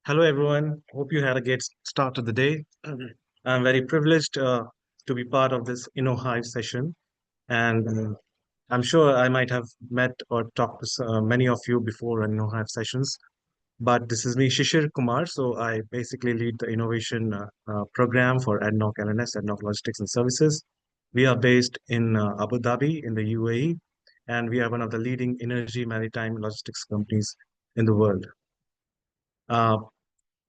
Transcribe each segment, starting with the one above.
Hello, everyone. Hope you had a great start to the day. I'm very privileged to be part of this InnoHive session, and I'm sure I might have met or talked to many of you before in InnoHive sessions. But this is me, Shishir Kumar. So I basically lead the innovation program for ADNOC L&S, ADNOC Logistics and Services. We are based in Abu Dhabi in the UAE, and we are one of the leading energy maritime logistics companies in the world. Uh,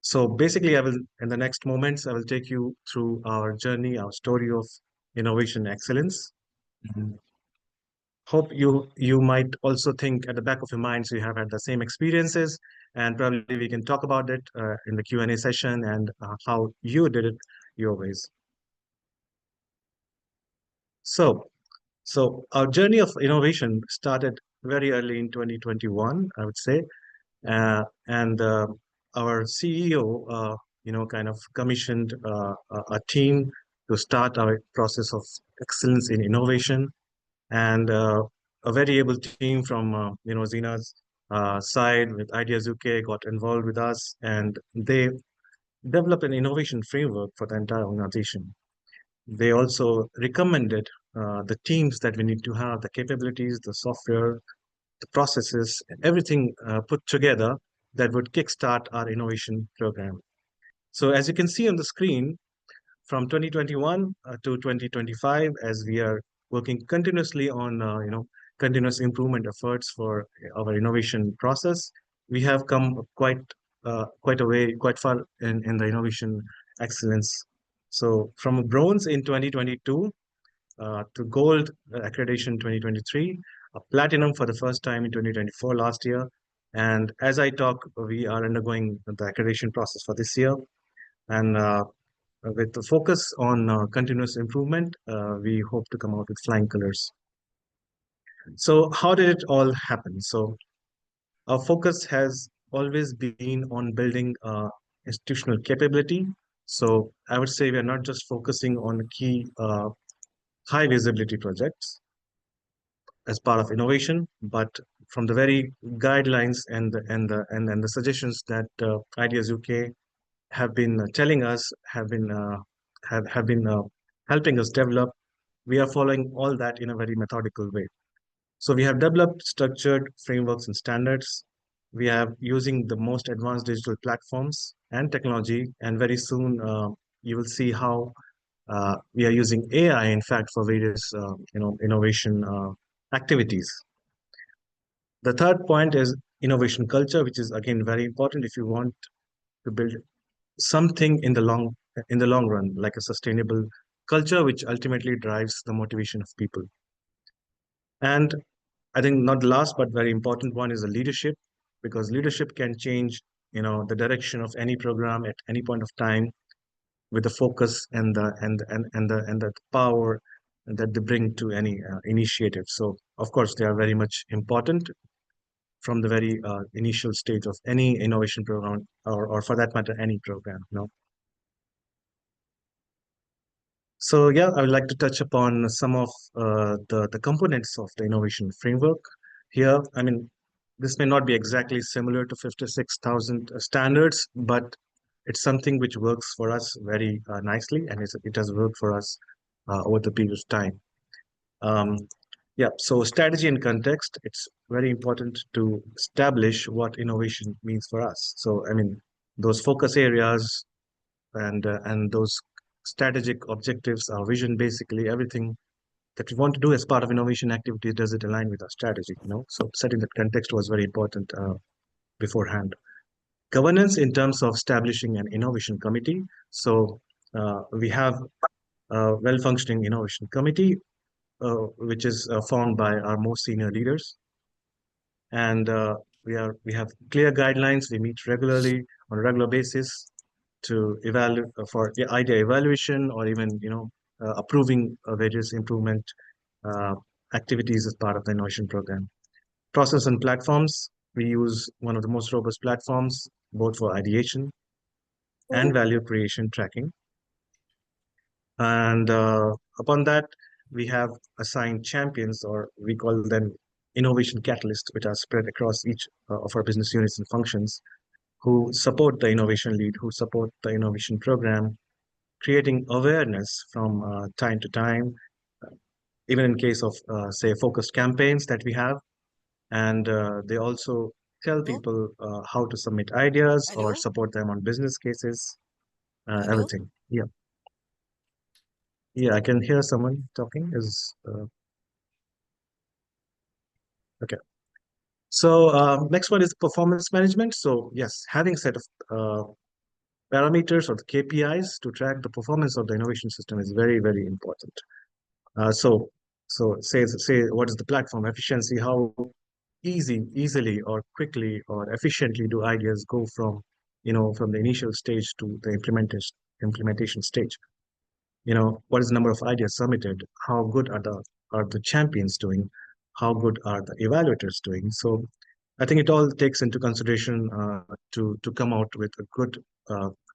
So basically, in the next moments, I will take you through our journey, our story of innovation excellence. Mhm. Hope you might also think at the back of your minds you have had the same experiences, and probably we can talk about it in the Q&A session and how you did it your ways. So, so our journey of innovation started very early in 2021, I would say, and our CEO, kind of commissioned a team to start our process of excellence in innovation, and a very able team from Zina's side with Ideas UK got involved with us, and they developed an innovation framework for the entire organization. They also recommended the teams that we need to have, the capabilities, the software, the processes, everything put together that would kickstart our innovation program. So as you can see on the screen, from 2021 to 2025, as we are working continuously on continuous improvement efforts for our innovation process, we have come quite a way, quite far in the innovation excellence. So from bronze in 2022 to gold accreditation 2023, a platinum for the first time in 2024 last year. And as I talk, we are undergoing the accreditation process for this year. And with the focus on continuous improvement, we hope to come out with flying colors. So how did it all happen? So our focus has always been on building institutional capability. So I would say we are not just focusing on key high visibility projects as part of innovation, but from the very guidelines and the suggestions that Ideas UK have been telling us, have been helping us develop, we are following all that in a very methodical way. So we have developed structured frameworks and standards. We have using the most advanced digital platforms and technology, and very soon you will see how we are using AI, in fact, for various innovation activities. The third point is innovation culture, which is again very important if you want to build something in the long run, like a sustainable culture, which ultimately drives the motivation of people. And I think not the last but very important one is the leadership, because leadership can change, the direction of any program at any point of time with the focus and the power that they bring to any initiative. So of course they are very much important from the very initial stage of any innovation program, or for that matter any program. So yeah, I would like to touch upon some of the components of the innovation framework here. I mean, this may not be exactly similar to 56,000 standards, but it's something which works for us very nicely, and it has worked for us over the period of time. Um, yeah, so strategy and context, it's very important to establish what innovation means for us. So, I mean, those focus areas and those strategic objectives, our vision, basically everything that we want to do as part of innovation activities, does it align with our strategy? So setting that context was very important beforehand. Governance in terms of establishing an innovation committee. So we have a well-functioning innovation committee, which is formed by our most senior leaders, and we have clear guidelines. We meet regularly on a regular basis to evaluate for the idea evaluation, or even approving various improvement uh, activities as part of the innovation program. Process and platforms. We use one of the most robust platforms both for ideation and value creation tracking. And upon that, we have assigned champions, or we call them innovation catalysts, which are spread across each of our business units and functions. who support the innovation lead, who support the innovation program, creating awareness from time to time, even in case of, say, focused campaigns that we have. And they also tell Hello? people how to submit ideas or Hello? support them on business cases, Hello? everything. Yeah. Yeah, I can hear someone talking. Is okay. So next one is performance management. So yes, having set of parameters or the KPIs to track the performance of the innovation system is very, very important. Uh, so say what is the platform efficiency? How easily or quickly or efficiently do ideas go from, from the initial stage to the implementation stage? What is the number of ideas submitted? How good are the champions doing? How good are the evaluators doing? So I think it all takes into consideration to come out with a good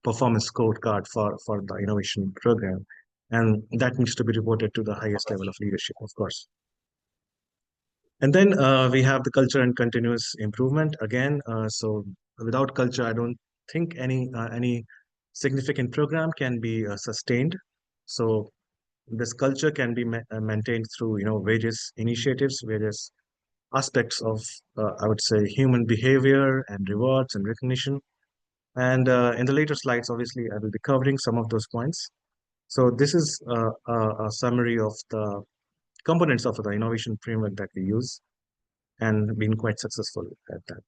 performance scorecard for the innovation program, and that needs to be reported to the highest level of leadership, of course. And then we have the culture and continuous improvement again. So without culture, I don't think any significant program can be sustained. So this culture can be maintained through various initiatives, various aspects of I would say human behavior and rewards and recognition. And in the later slides, obviously, I will be covering some of those points. So this is a summary of the components of the innovation framework that we use and been quite successful at that.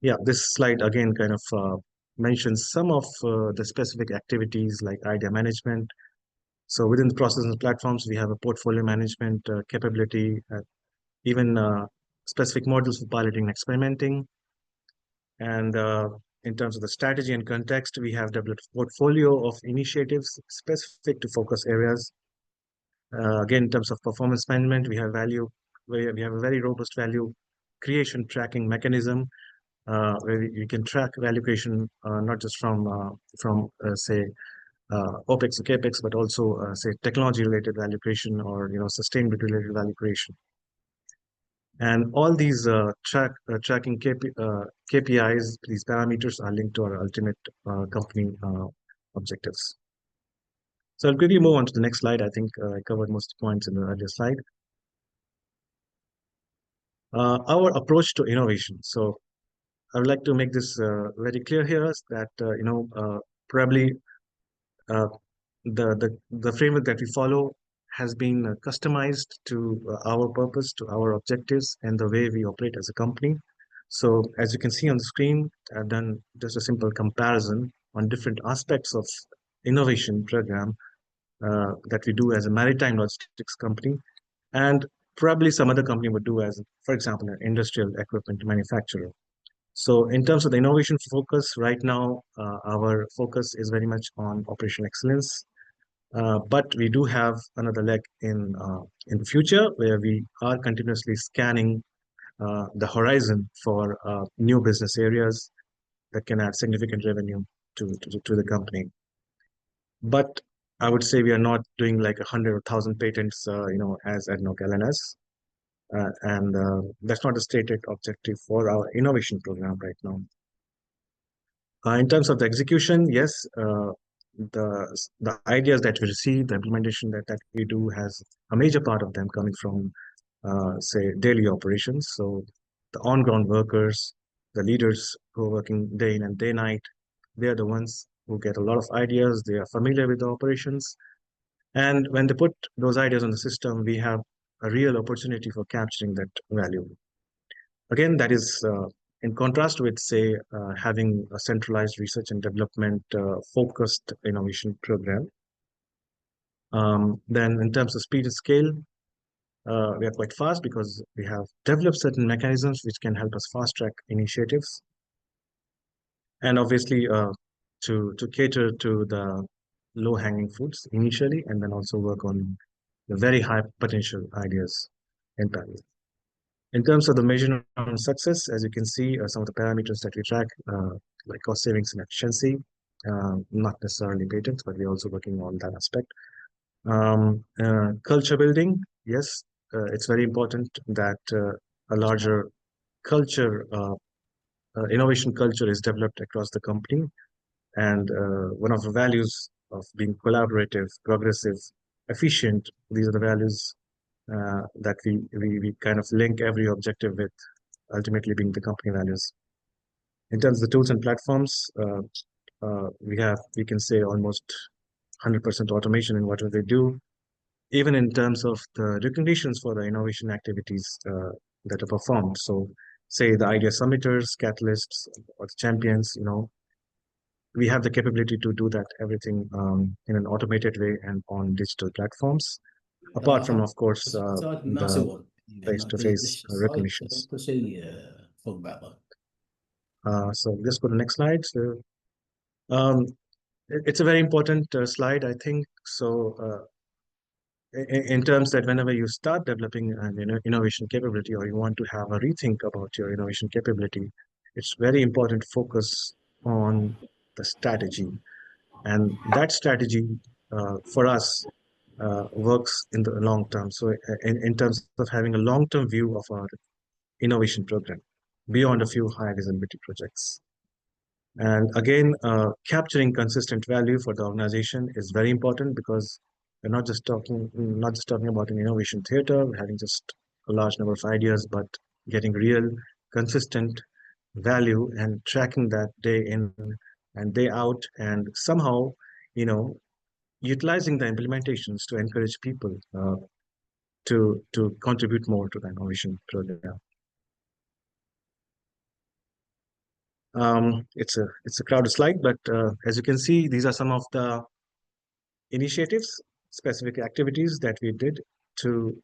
Yeah, this slide again kind of mentions some of the specific activities like idea management. So within the process and platforms, we have a portfolio management capability, even specific models for piloting and experimenting. And in terms of the strategy and context, we have developed a portfolio of initiatives specific to focus areas. Again, in terms of performance management, we have a very robust value creation tracking mechanism where we can track value creation not just from say OPEX to CAPEX, but also say technology related value creation or sustainability related value creation. And all these tracking KPIs, these parameters are linked to our ultimate company objectives. So I'll quickly move on to the next slide. I think I covered most points in the earlier slide. Our approach to innovation. So I would like to make this very clear here is that probably uh, the framework that we follow has been customized to our purpose, to our objectives, and the way we operate as a company. So as you can see on the screen, I've done just a simple comparison on different aspects of innovation program that we do as a maritime logistics company, and probably some other company would do as, for example, an industrial equipment manufacturer. So in terms of the innovation focus, right now, our focus is very much on operational excellence. But we do have another leg in the future where we are continuously scanning the horizon for new business areas that can add significant revenue to the company. But I would say we are not doing like 100,000 patents, as ADNOC L&S. And that's not a stated objective for our innovation program right now. In terms of the execution, yes, the ideas that we receive, the implementation that we do has a major part of them coming from, say, daily operations. So the on-ground workers, the leaders who are working day in and day night, they are the ones who get a lot of ideas. They are familiar with the operations. And when they put those ideas on the system, we have a real opportunity for capturing that value. Again, that is in contrast with, say, having a centralized research and development focused innovation program. Then, in terms of speed and scale, we are quite fast because we have developed certain mechanisms which can help us fast track initiatives. And obviously, to cater to the low hanging fruits initially, and then also work on the very high potential ideas in parallel. In terms of the measurement of success, as you can see, some of the parameters that we track, like cost savings and efficiency, not necessarily patents, but we're also working on that aspect. Culture building, yes, it's very important that a larger culture innovation culture is developed across the company. And one of the values of being collaborative, progressive, efficient, these are the values that we kind of link every objective with, ultimately being the company values. In terms of the tools and platforms, we can say almost 100% automation in whatever they do, even in terms of the recognitions for the innovation activities that are performed. So, say the idea submitters, catalysts, or the champions, we have the capability to do that everything in an automated way and on digital platforms, apart from, of course, اختصارات the مناسبة لأنه face-to-face السلايد recognitions. كل شيء فوق بعضه. So let's go to the next slide. So um, it's a very important slide, I think. So in terms that whenever you start developing an innovation capability, or you want to have a rethink about your innovation capability, it's very important to focus on the strategy. And that strategy for us works in the long term. So in terms of having a long-term view of our innovation program beyond a few high visibility projects. And again, capturing consistent value for the organization is very important, because we're not just talking about an innovation theater, we're having just a large number of ideas, but getting real, consistent value and tracking that day in and day out, and somehow, you know, utilizing the implementations to encourage people to contribute more to the innovation program. It's a crowded slide, but as you can see, these are some of the initiatives, specific activities that we did to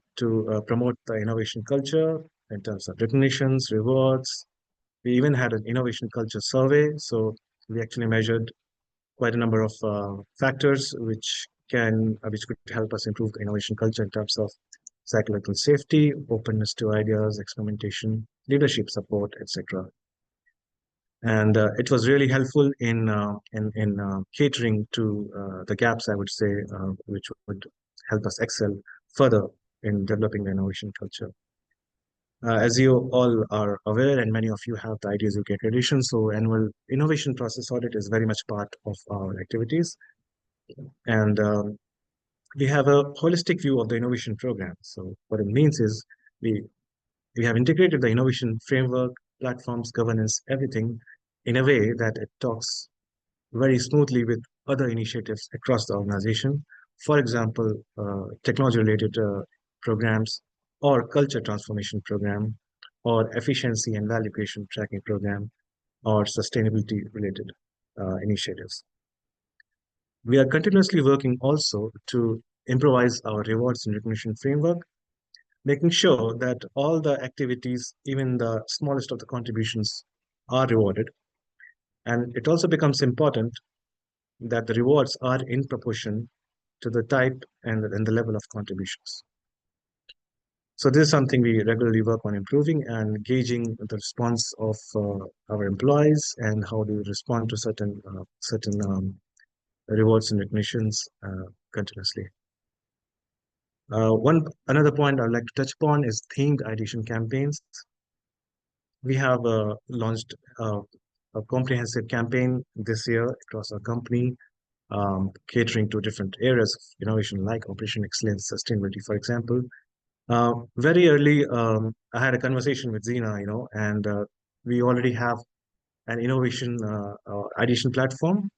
promote the innovation culture in terms of recognitions, rewards. We even had an innovation culture survey, so we actually measured quite a number of factors which could help us improve the innovation culture in terms of psychological safety, openness to ideas, experimentation, leadership support, etc. And it was really helpful in catering to the gaps, I would say, which would help us excel further in developing the innovation culture. As you all are aware, and many of you have the Ideas UK accreditation, so annual innovation process audit is very much part of our activities. And we have a holistic view of the innovation program. So what it means is we have integrated the innovation framework, platforms, governance, everything in a way that it talks very smoothly with other initiatives across the organization. For example, technology-related programs, or culture transformation program, or efficiency and value creation tracking program, or sustainability-related initiatives. We are continuously working also to improvise our rewards and recognition framework, making sure that all the activities, even the smallest of the contributions, are rewarded. And it also becomes important that the rewards are in proportion to the type and the level of contributions. So this is something we regularly work on improving and gauging the response of our employees and how they respond to certain rewards and recognitions continuously. Another point I'd like to touch upon is themed ideation campaigns. We have launched a comprehensive campaign this year across our company, catering to different areas of innovation like operation excellence, sustainability, for example. Very early, I had a conversation with Zina, and we already have an innovation ideation platform,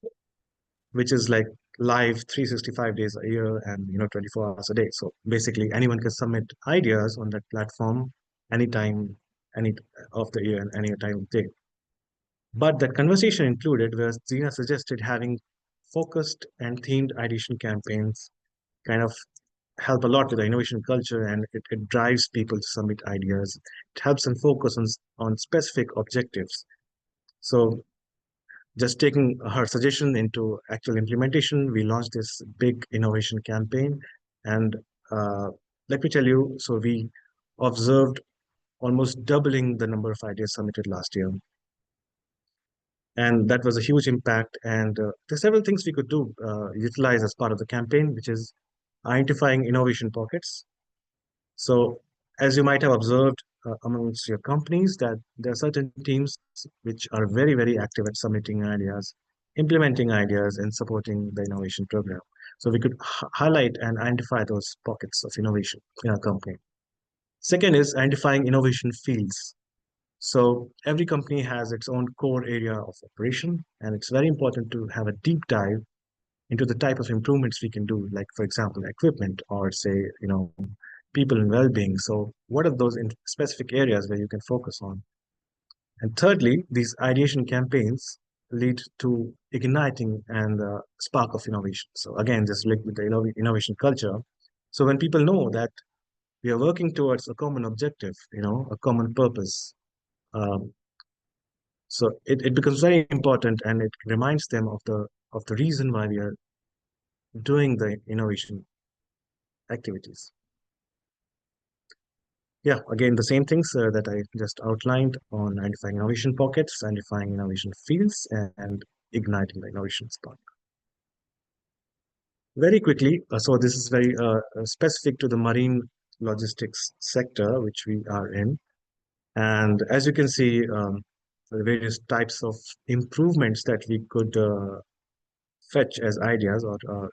which is like live 365 days a year and 24 hours a day. So basically, anyone can submit ideas on that platform anytime, any of the year and any time of day. But that conversation included where Zina suggested having focused and themed ideation campaigns kind of help a lot with the innovation culture, and it drives people to submit ideas. It helps them focus on specific objectives. So just taking her suggestion into actual implementation, we launched this big innovation campaign. And let me tell you, so we observed almost doubling the number of ideas submitted last year. And that was a huge impact. And there's several things we could do, utilize as part of the campaign, which is identifying innovation pockets. So as you might have observed, amongst your companies that there are certain teams which are very, very active at submitting ideas, implementing ideas, and supporting the innovation program. So we could highlight and identify those pockets of innovation in our company. Second is identifying innovation fields. So every company has its own core area of operation, and it's very important to have a deep dive into the type of improvements we can do, like for example, equipment or say, people and well-being. So what are those in specific areas where you can focus on? And thirdly, these ideation campaigns lead to igniting and spark of innovation. So again, just linked with the innovation culture. So when people know that we are working towards a common objective, a common purpose, um, so it becomes very important, and it reminds them of the reason why we are doing the innovation activities. Yeah, again, the same things that I just outlined on identifying innovation pockets, identifying innovation fields, and igniting the innovation spark. Very quickly, so this is very specific to the marine logistics sector, which we are in. And as you can see, the various types of improvements that we could fetch as ideas or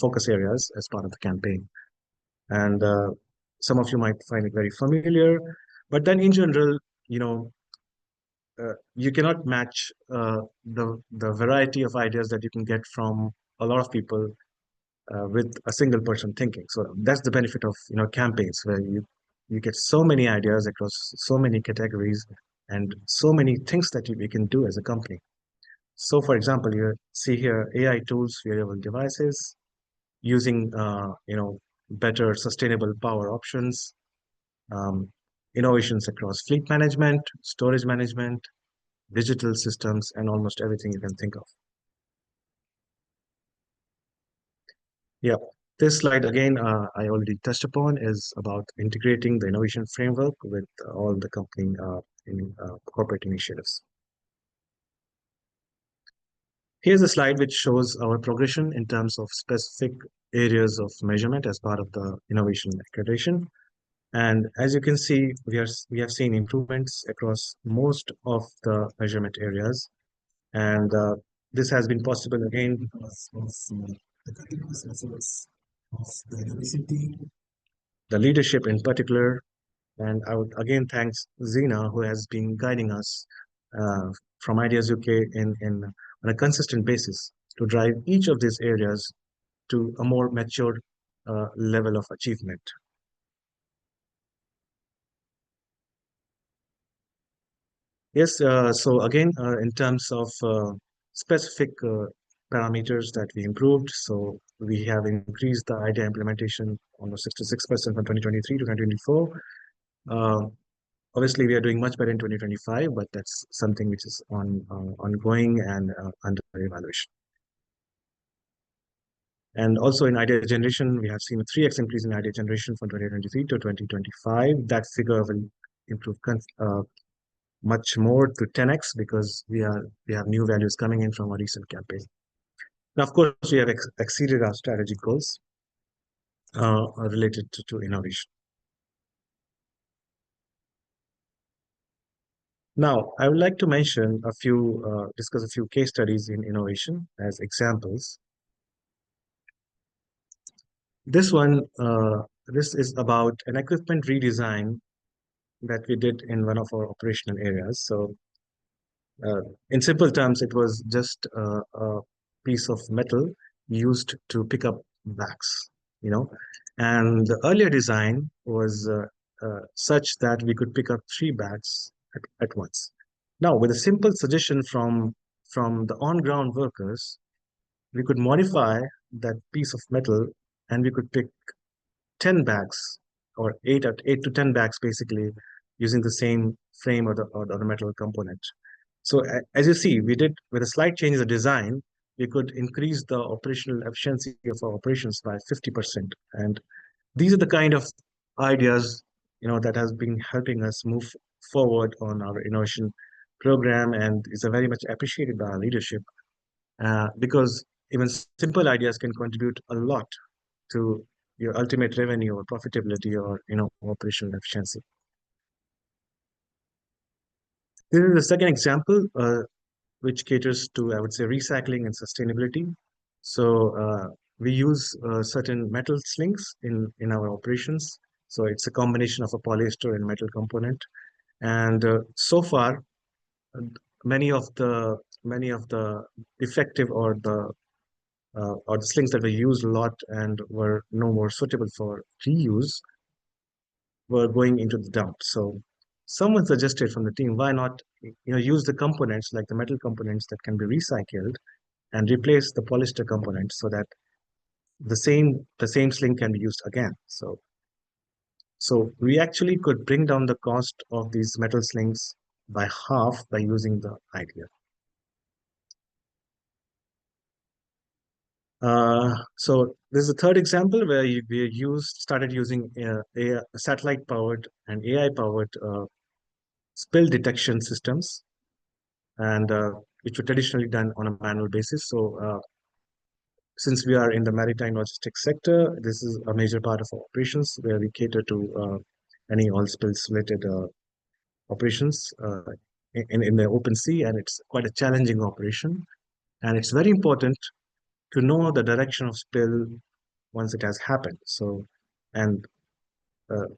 focus areas as part of the campaign. And some of you might find it very familiar, but then in general, you know, you cannot match the variety of ideas that you can get from a lot of people with a single person thinking. So that's the benefit of campaigns where you get so many ideas across so many categories and so many things that we can do as a company. So, for example, you see here AI tools, wearable devices, using better sustainable power options, um, innovations across fleet management, storage management, digital systems, and almost everything you can think of. Yeah, this slide again, I already touched upon, is about integrating the innovation framework with all the company corporate initiatives. Here's a slide which shows our progression in terms of specific areas of measurement as part of the innovation accreditation. And as you can see, we have seen improvements across most of the measurement areas. And this has been possible again because of the continuous efforts of the innovation team, the leadership in particular. And I would again thank Zena, who has been guiding us from Ideas UK on a consistent basis to drive each of these areas to a more mature level of achievement. Yes, so again, in terms of specific parameters that we improved, so we have increased the idea implementation almost 66% from 2023 to 2024. Obviously, we are doing much better in 2025, but that's something which is ongoing and under evaluation. And also in idea generation, we have seen a 3x increase in idea generation from 2023 to 2025. That figure will improve much more to 10x because we have new values coming in from a recent campaign. Now, of course, we have exceeded our strategic goals related to innovation. Now, I would like to mention discuss a few case studies in innovation as examples. This is about an equipment redesign that we did in one of our operational areas. So, in simple terms, it was just a piece of metal used to pick up bags, you know. And the earlier design was such that we could pick up 3 bags at once. Now, with a simple suggestion from the on-ground workers, we could modify that piece of metal and we could pick 10 bags or 8 to 10 bags basically using the same frame or the metal component. So as you see, we did with a slight change in the design, we could increase the operational efficiency of our operations by 50%. And these are the kind of ideas, that has been helping us move forward on our innovation program and is very much appreciated by our leadership because even simple ideas can contribute a lot to your ultimate revenue or profitability or operational efficiency. This is the second example, which caters to, I would say, recycling and sustainability. So we use certain metal slings in our operations. So it's a combination of a polyester and metal component. And so far, uh, many of the effective or the slings that were used a lot and were no more suitable for reuse were going into the dump. So someone suggested from the team, why not, use the components like the metal components that can be recycled and replace the polyester components so that the same sling can be used again. So we actually could bring down the cost of these metal slings by half by using the idea. So this is a third example where started using a satellite powered and AI powered spill detection systems, and which were traditionally done on a manual basis. So since we are in the maritime logistics sector, this is a major part of our operations where we cater to any oil spills related operations in the open sea, and it's quite a challenging operation. And it's very important to know the direction of spill once it has happened. So, and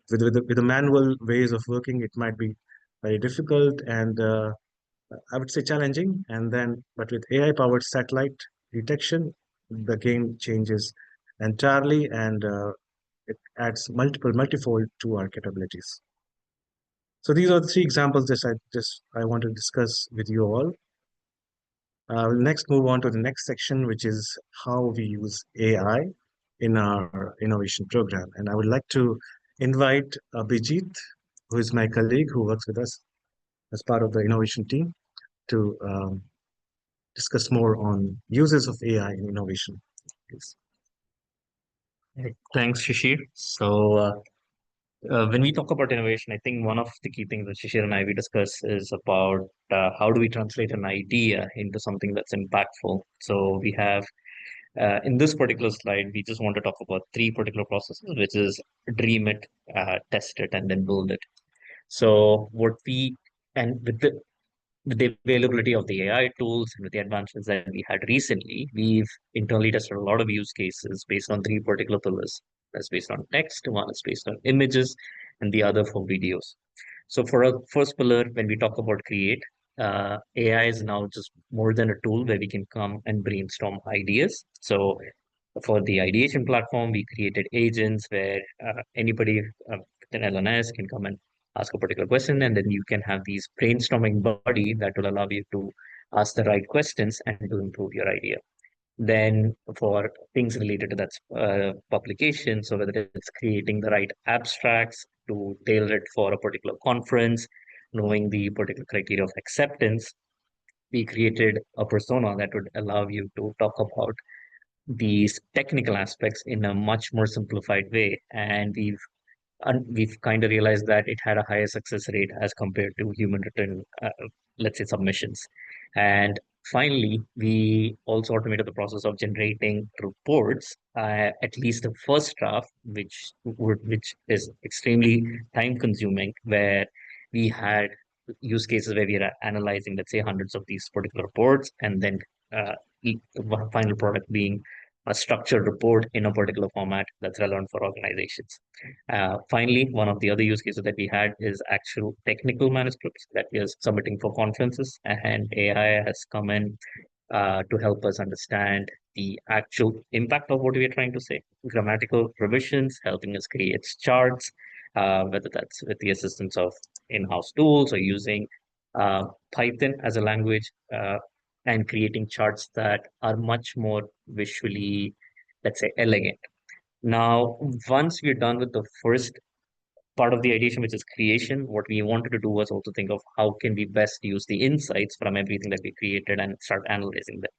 with the manual ways of working, it might be very difficult and I would say challenging. And then, but with AI powered satellite detection, the game changes entirely, and it adds multifold to our capabilities. So these are the three examples that I want to discuss with you all. We'll next move on to the next section, which is how we use AI in our innovation program. And I would like to invite Abhijit, who is my colleague who works with us as part of the innovation team, to discuss more on uses of AI in innovation. Please. Right. Thanks, Shishir. So, when we talk about innovation, I think one of the key things that Shishir and I we discuss is about how do we translate an idea into something that's impactful. So we have in this particular slide, we just want to talk about three particular processes, which is dream it, test it, and then build it. So what we and with the availability of the AI tools and with the advancements that we had recently, we've internally tested a lot of use cases based on three particular pillars. That's based on text, one is based on images, and the other for videos. So for our first pillar, when we talk about create, AI is now just more than a tool where we can come and brainstorm ideas. So for the ideation platform, we created agents where anybody with an L&S can come and ask a particular question, and then you can have these brainstorming buddy that will allow you to ask the right questions and to improve your idea. Then for things related to that publication, so whether it's creating the right abstracts to tailor it for a particular conference, knowing the particular criteria of acceptance, we created a persona that would allow you to talk about these technical aspects in a much more simplified way. And we've kind of realized that it had a higher success rate as compared to human written, let's say, submissions. And finally, we also automated the process of generating reports, at least the first draft, which is extremely time consuming, where we had use cases where we are analyzing, let's say, hundreds of these particular reports, and then the final product being a structured report in a particular format that's relevant for organizations. Finally, one of the other use cases that we had is actual technical manuscripts that we are submitting for conferences, and AI has come in to help us understand the actual impact of what we are trying to say. Grammatical revisions, helping us create charts, whether that's with the assistance of in-house tools or using Python as a language, and creating charts that are much more visually, let's say, elegant. Now, once we're done with the first part of the ideation, which is creation, what we wanted to do was also think of how can we best use the insights from everything that we created and start analyzing them.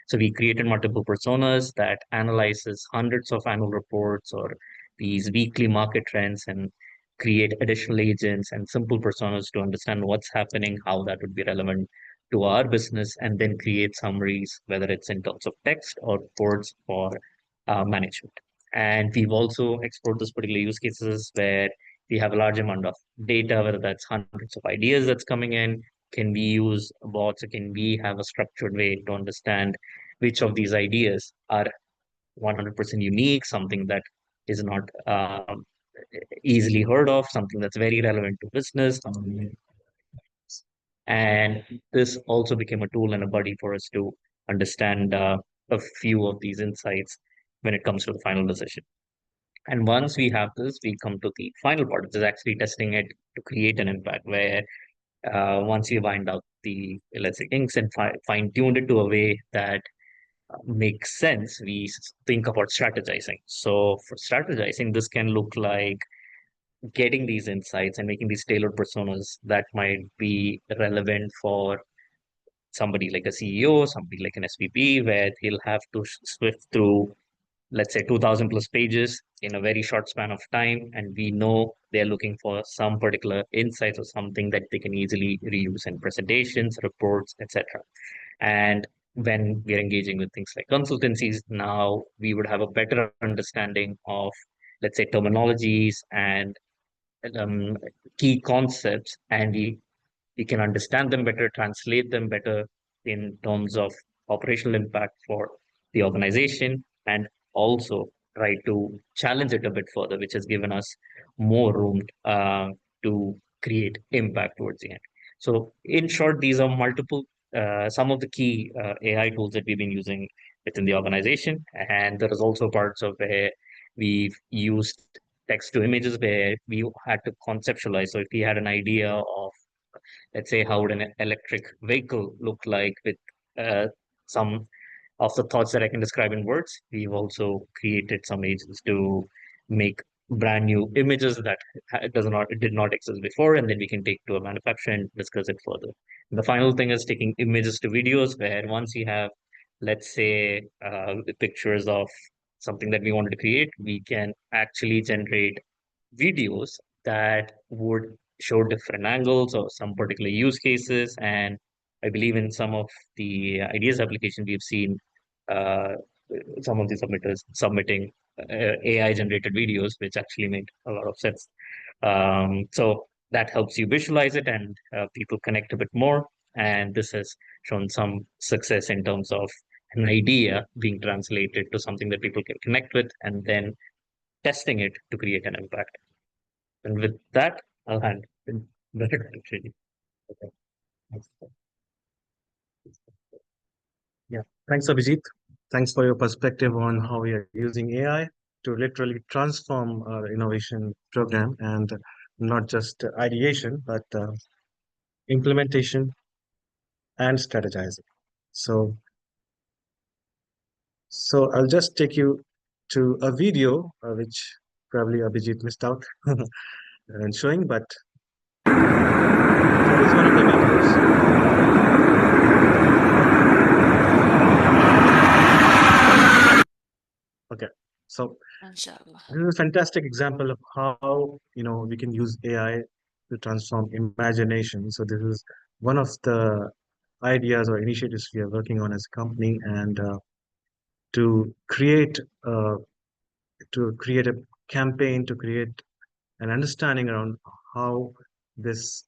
So we created multiple personas that analyzes hundreds of annual reports or these weekly market trends and create additional agents and simple personas to understand what's happening, how that would be relevant to our business, and then create summaries, whether it's in terms of text or reports for management. And we've also explored this particular use cases where we have a large amount of data, whether that's hundreds of ideas that's coming in, can we use bots, or can we have a structured way to understand which of these ideas are 100% unique, something that is not easily heard of, something that's very relevant to business. And this also became a tool and a buddy for us to understand a few of these insights when it comes to the final decision. And once we have this, we come to the final part, which is actually testing it to create an impact, where once you find out the, let's say, kinks and fine-tuned it to a way that makes sense, we think about strategizing. So for strategizing, this can look like getting these insights and making these tailored personas that might be relevant for somebody like a CEO, somebody like an SVP, where he'll have to swift through, let's say, 2000 plus pages in a very short span of time. And we know they're looking for some particular insights or something that they can easily reuse in presentations, reports, etc. And when we're engaging with things like consultancies, now we would have a better understanding of, let's say, terminologies and um, key concepts, and we can understand them better, translate them better in terms of operational impact for the organization, and also try to challenge it a bit further, which has given us more room to create impact towards the end. So, in short, these are some of the key AI tools that we've been using within the organization. And there is also parts of where we've used text to images where we had to conceptualize. So if we had an idea of, let's say, how would an electric vehicle look like with some of the thoughts that I can describe in words, we've also created some agents to make brand new images that did not exist before, and then we can take to a manufacturer and discuss it further. And the final thing is taking images to videos, where once you have, let's say, the pictures of something that we wanted to create, we can actually generate videos that would show different angles or some particular use cases. And I believe in some of the ideas application, we've seen uh, some of the submitters submitting AI generated videos, which actually made a lot of sense. So that helps you visualize it, and people connect a bit more. And this has shown some success in terms of an idea being translated to something that people can connect with, and then testing it to create an impact. And with that, I'll hand it back to Shri. Okay. Thanks. Yeah, thanks, Abhijit. Thanks for your perspective on how we are using AI to literally transform our innovation program, and not just ideation, but implementation and strategizing. So, so I'll just take you to a video which probably Abhijit missed out and showing, but so it's one of the videos. Okay, so Inshallah. this is a fantastic example of how we can use AI to transform imagination. So this is one of the ideas or initiatives we are working on as a company, and to create uh, to create a campaign, to create an understanding around how this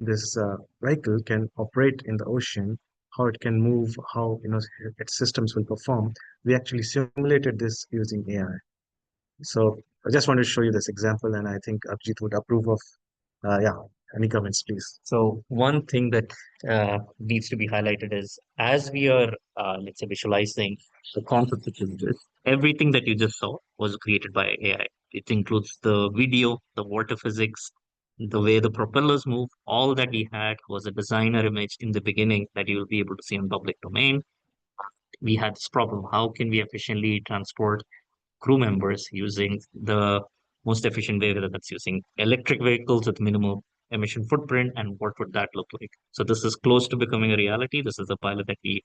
vehicle can operate in the ocean, how it can move, how its systems will perform. We actually simulated this using AI. So I just want to show you this example, and I think Abhijit would approve of. Yeah, any comments, please? So one thing that needs to be highlighted is, as we are, let's say, visualizing the concept of images, everything that you just saw was created by AI. It includes the video, the water physics, the way the propellers move. All that we had was a designer image in the beginning that you will be able to see in public domain. We had this problem: how can we efficiently transport crew members using the most efficient way, whether that's using electric vehicles with minimal emission footprint, and what would that look like? So this is close to becoming a reality. This is a pilot that we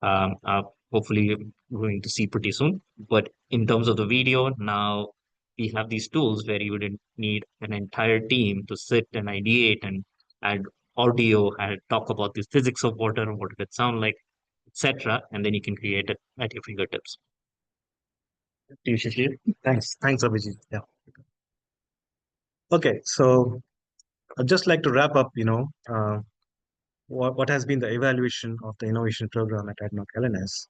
are hopefully going to see pretty soon. But in terms of the video, now we have these tools where you wouldn't need an entire team to sit and ideate and add audio and talk about the physics of water, what would it sound like, etc. And then you can create it at your fingertips. Do you, Shashir? Thanks, Abhijit. Yeah. Okay, so I'd just like to wrap up. what has been the evaluation of the innovation program at ADNOC L&S.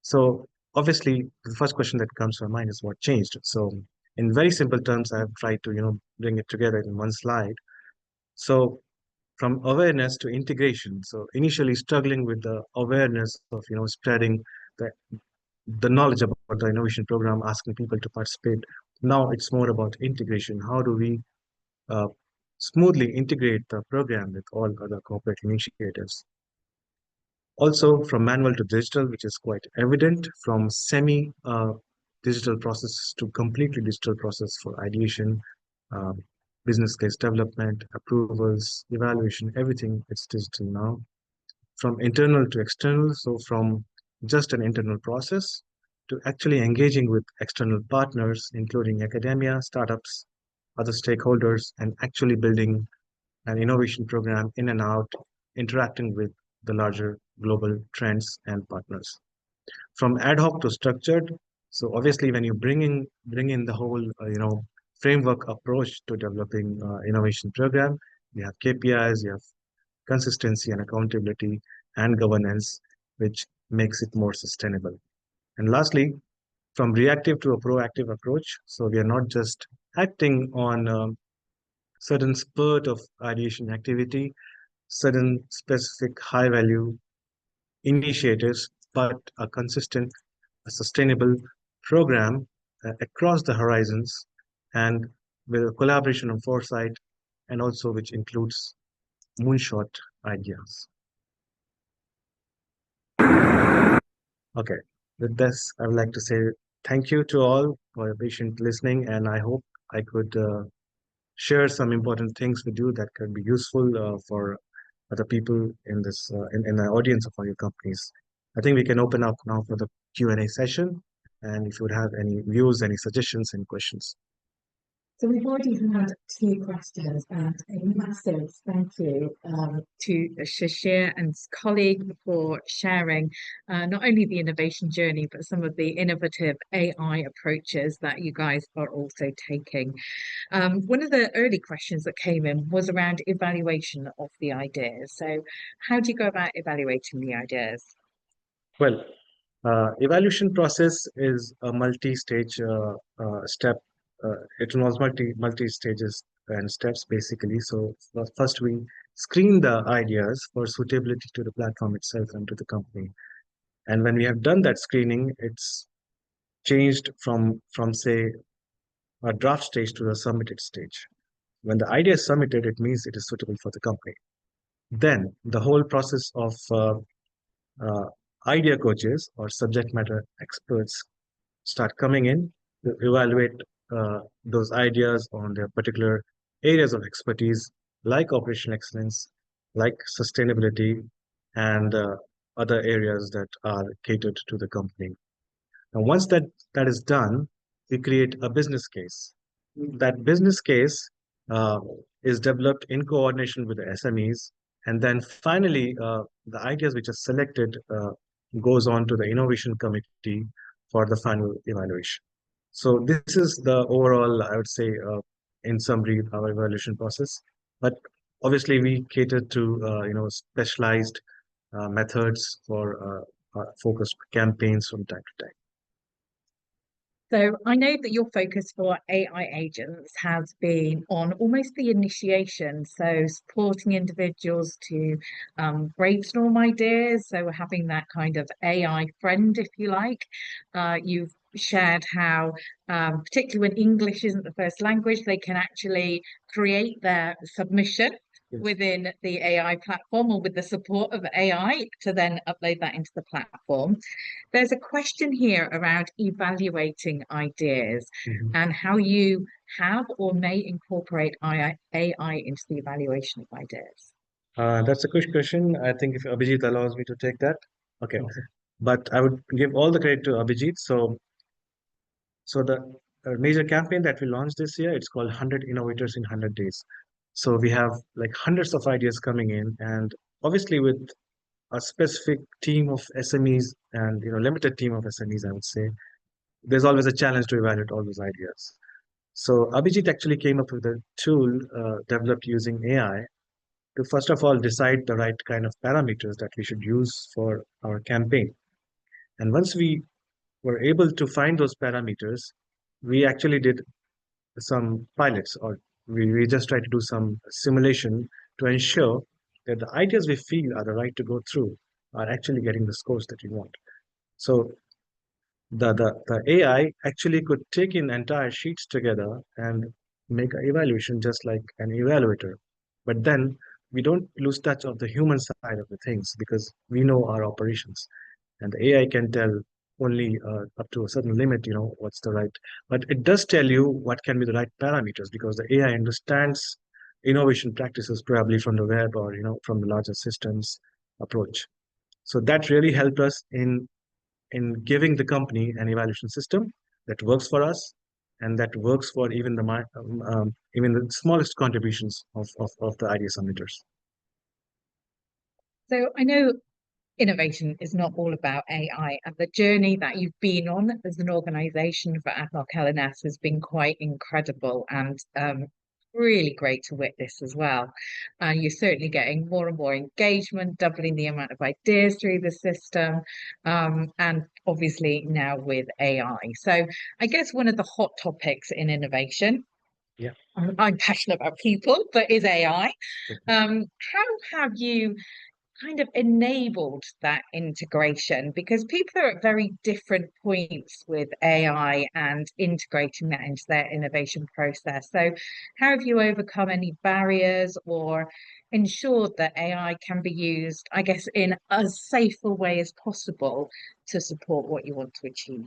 So obviously, the first question that comes to my mind is what changed. So in very simple terms, I've tried to bring it together in one slide. So from awareness to integration. So initially struggling with the awareness of spreading the knowledge about the innovation program, asking people to participate. Now it's more about integration. How do we uh, smoothly integrate the program with all other corporate initiatives? Also, from manual to digital, which is quite evident, from semi digital process to completely digital process for ideation, um, business case development, approvals, evaluation, everything is digital now. From internal to external, so from just an internal process to actually engaging with external partners, including academia, startups, other stakeholders, and actually building an innovation program in and out, interacting with the larger global trends and partners. From ad hoc to structured, so obviously when you bring in the whole framework approach to developing innovation program, you have KPIs, you have consistency and accountability and governance, which makes it more sustainable. And lastly, from reactive to a proactive approach, so we are not just acting on certain spurt of ideation activity, certain specific high value initiatives, but a consistent, a sustainable program across the horizons and with a collaboration and foresight, and also which includes moonshot ideas. Okay, with this, I would like to say thank you to all for your patient listening, and I hope I could share some important things with you that could be useful for other people in this in the audience of all your companies. I think we can open up now for the Q&A session, and if you would have any views, any suggestions, any questions. So we've already had two questions, and a massive thank you to Shashir and his colleague for sharing not only the innovation journey, but some of the innovative AI approaches that you guys are also taking. One of the early questions that came in was around evaluation of the ideas. So how do you go about evaluating the ideas? Well, evaluation process is a multi-stage step. It involves multi stages and steps basically. So first we screen the ideas for suitability to the platform itself and to the company. And when we have done that screening, it's changed from say a draft stage to the submitted stage. When the idea is submitted, it means it is suitable for the company. Then the whole process of uh, idea coaches or subject matter experts start coming in to evaluate those ideas on their particular areas of expertise, like operational excellence, like sustainability, and other areas that are catered to the company. And once that is done, we create a business case. That business case uh, is developed in coordination with the SMEs, and then finally, the ideas which are selected goes on to the innovation committee for the final evaluation. So this is the overall, I would say, in summary, our evaluation process. But obviously, we cater to specialized methods for focused campaigns from time to time. So I know that your focus for AI agents has been on almost the initiation, so supporting individuals to brainstorm ideas. So we're having that kind of AI friend, if you like. You've shared how, particularly when English isn't the first language, they can actually create their submission within the AI platform or with the support of AI to then upload that into the platform. There's a question here around evaluating ideas and how you have or may incorporate AI into the evaluation of ideas. That's a good question. I think if Abhijit allows me to take that. Okay. But I would give all the credit to Abhijit. So the major campaign that we launched this year, it's called 100 Innovators in 100 Days. So we have like hundreds of ideas coming in, and obviously with a specific team of SMEs and limited team of SMEs, I would say, there's always a challenge to evaluate all those ideas. So Abhijit actually came up with a tool developed using AI, to first of all decide the right kind of parameters that we should use for our campaign. And once we were able to find those parameters, we actually did some pilots, or we just tried to do some simulation to ensure that the ideas we feel are the right to go through are actually getting the scores that we want. So the AI actually could take in entire sheets together and make an evaluation just like an evaluator. But then we don't lose touch of the human side of the things because we know our operations, and the AI can tell only up to a certain limit, what's the right. But it does tell you what can be the right parameters because the AI understands innovation practices probably from the web or from the larger systems approach. So that really helped us in giving the company an evaluation system that works for us and that works for even the smallest contributions of the idea submitters. So I know innovation is not all about AI, and the journey that you've been on as an organization for ADNOC L&S has been quite incredible and really great to witness as well. And you're certainly getting more and more engagement, doubling the amount of ideas through the system, and obviously now with AI. So I guess one of the hot topics in innovation, Yeah. I'm passionate about people, but is AI. How have you kind of enabled that integration? Because people are at very different points with AI and integrating that into their innovation process. So how have you overcome any barriers or ensured that AI can be used, I guess, in as safe a way as possible to support what you want to achieve?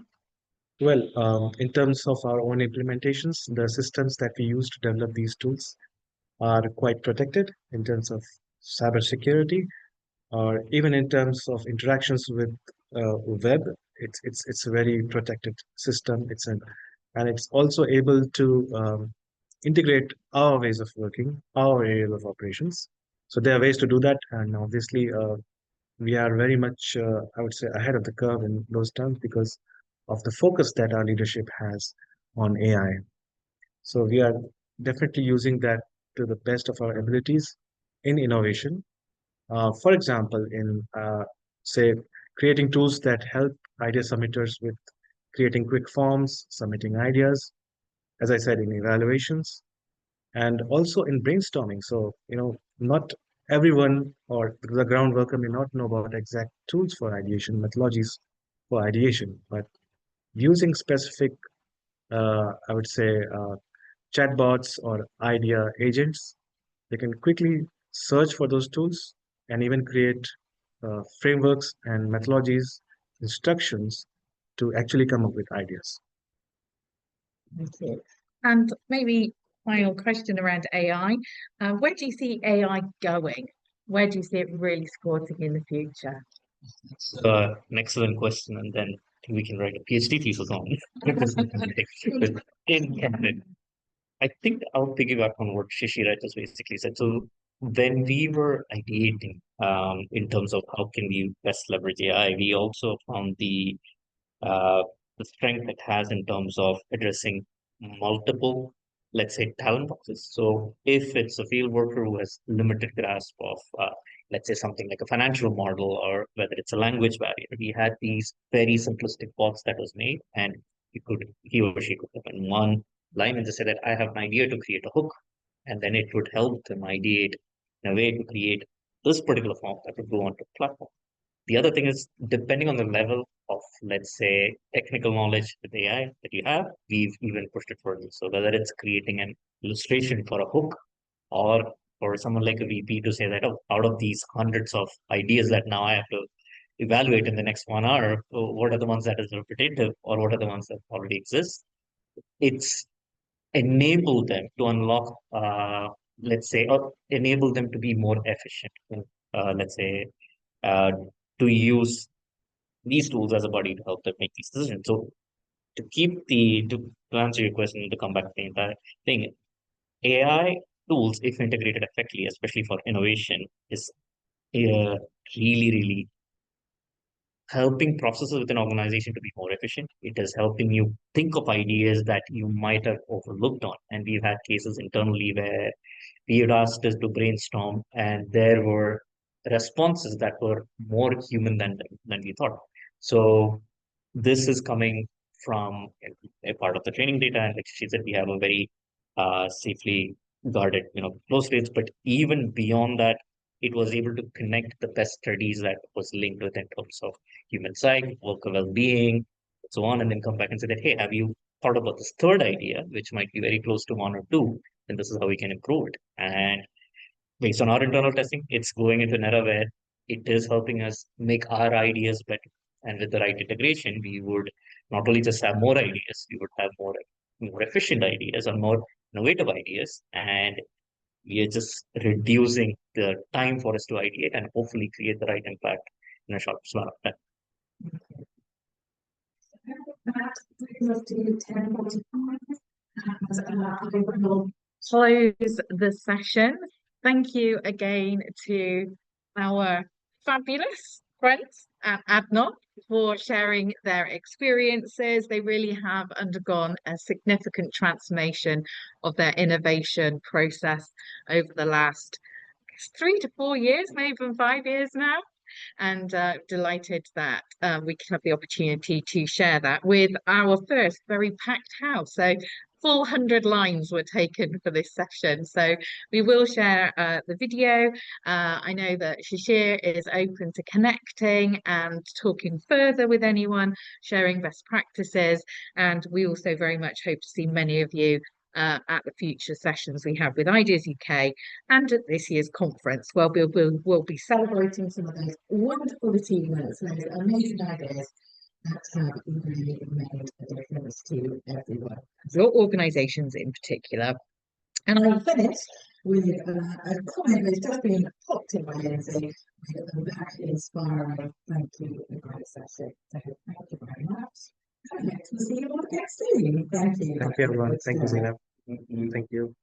Well, in terms of our own implementations, the systems that we use to develop these tools are quite protected in terms of cybersecurity, or even in terms of interactions with web. It's a very protected system. And it's also able to integrate our ways of working, our areas of operations. So there are ways to do that, and obviously we are very much, I would say, ahead of the curve in those terms because of the focus that our leadership has on AI. So we are definitely using that to the best of our abilities in innovation. For example, in say creating tools that help idea submitters with creating quick forms, submitting ideas, as I said, in evaluations, and also in brainstorming. So, not everyone or the ground worker may not know about exact tools for ideation, methodologies for ideation, but using specific, I would say, chatbots or idea agents, they can quickly search for those tools and even create frameworks and methodologies, instructions to actually come up with ideas. Thank you. And maybe final question around AI. Where do you see AI going? Where do you see it really supporting in the future? It's an excellent question, and then we can write a PhD thesis on it. I think I'll piggyback on what Shishira just basically said. So when we were ideating in terms of how can we best leverage AI, we also found uh, the strength it has in terms of addressing multiple, let's say, talent boxes. So if it's a field worker who has limited grasp of, let's say, something like a financial model, or whether it's a language barrier, we had these very simplistic bots that was made, and he or she could put in one line and just say that I have an idea to create a hook, and then it would help them ideate in a way to create this particular form that would go onto the platform. The other thing is, depending on the level of, let's say, technical knowledge with AI that you have, we've even pushed it further. So whether it's creating an illustration for a hook, or for someone like a VP to say that, oh, out of these hundreds of ideas that now I have to evaluate in the next 1 hour, what are the ones that is repetitive, or what are the ones that already exist? It's enable them to unlock, let's say, or enable them to be more efficient. Let's say, uh, to use these tools as a body to help them make these decisions. So to answer your question, to come back to the entire thing, AI tools, if integrated effectively, especially for innovation, is really, really helping processes within organization to be more efficient. It is helping you think of ideas that you might have overlooked on. And we've had cases internally where we had asked us to brainstorm, and there were responses that were more human than we thought. So this is coming from a part of the training data, and like she said, we have a very safely guarded, close rates. But even beyond that, it was able to connect the best studies that was linked with in terms of human psych, worker well-being, so on, and then come back and say that, hey, have you thought about this third idea, which might be very close to one or two, and this is how we can improve it. And based on our internal testing, it's going into an era where it is helping us make our ideas better. And with the right integration, we would not only just have more ideas, we would have more efficient ideas or more innovative ideas. And we are just reducing the time for us to ideate and hopefully create the right impact in a short span of time. That brings us to 10:45. I will close the session. Thank you again to our fabulous friends at ADNOC for sharing their experiences. They really have undergone a significant transformation of their innovation process over the last 3 to 4 years, maybe even 5 years now. And delighted that we can have the opportunity to share that with our first very packed house. So full 100 lines were taken for this session. So we will share the video. I know that Shishir is open to connecting and talking further with anyone, sharing best practices. And we also very much hope to see many of you at the future sessions we have with Ideas UK and at this year's conference, where we'll be celebrating some of those wonderful achievements, those amazing ideas that have really made a difference to everyone, your organisations in particular. And I'll finish with a comment that's just been popped in my head, with a very inspiring thank you for the great session. So thank you very much. And we'll see you all again soon. Thank you. Thank you, everyone. Thank you, Zainab. Thank you.